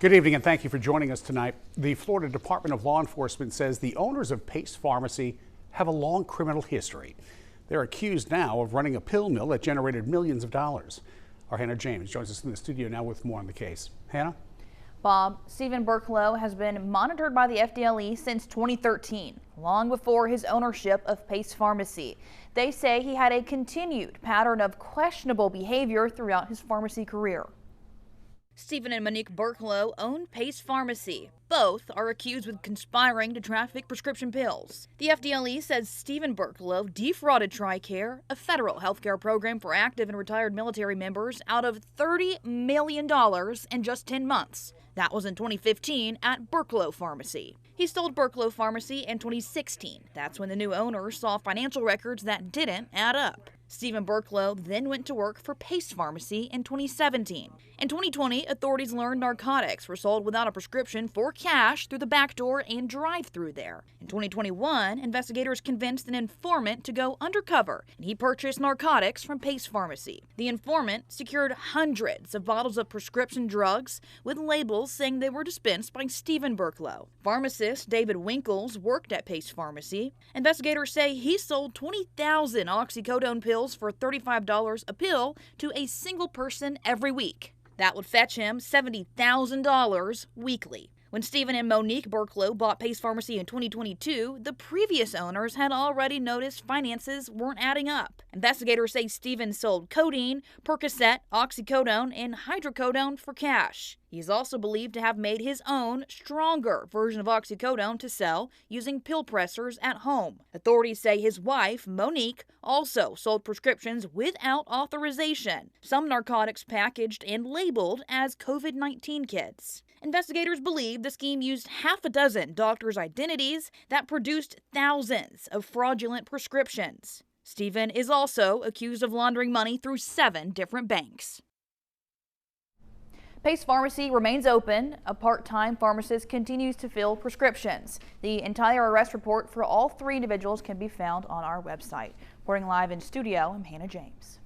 Good evening and thank you for joining us tonight. The Florida Department of Law Enforcement says the owners of Pace Pharmacy have a long criminal history. They're accused now of running a pill mill that generated millions of dollars. Our Hannah James joins us in the studio now with more on the case. Hannah? Bob, Stephen Burklow has been monitored by the FDLE since 2013, long before his ownership of Pace Pharmacy. They say he had a continued pattern of questionable behavior throughout his pharmacy career. Stephen and Monique Burklow own Pace Pharmacy. Both are accused with conspiring to traffic prescription pills. The FDLE says Stephen Burklow defrauded TRICARE, a federal healthcare program for active and retired military members, out of $30 million in just 10 months. That was in 2015 at Burklow Pharmacy. He sold Burklow Pharmacy in 2016. That's when the new owner saw financial records that didn't add up. Stephen Burklow then went to work for Pace Pharmacy in 2017. In 2020, authorities learned narcotics were sold without a prescription for cash through the back door and drive-through there. In 2021, investigators convinced an informant to go undercover, and he purchased narcotics from Pace Pharmacy. The informant secured hundreds of bottles of prescription drugs with labels saying they were dispensed by Stephen Burklow. Pharmacist David Winkles worked at Pace Pharmacy. Investigators say he sold 20,000 oxycodone pills for $35 a pill to a single person every week. That would fetch him $70,000 weekly. When Stephen and Monique Burklow bought Pace Pharmacy in 2022, the previous owners had already noticed finances weren't adding up. Investigators say Stephen sold codeine, Percocet, oxycodone, and hydrocodone for cash. He is also believed to have made his own, stronger version of oxycodone to sell using pill pressers at home. Authorities say his wife, Monique, also sold prescriptions without authorization, some narcotics packaged and labeled as COVID-19 kits. Investigators believe the scheme used half a dozen doctors' identities that produced thousands of fraudulent prescriptions. Stephen is also accused of laundering money through 7 different banks. Pace Pharmacy remains open. A part-time pharmacist continues to fill prescriptions. The entire arrest report for all 3 individuals can be found on our website. Reporting live in studio, I'm Hannah James.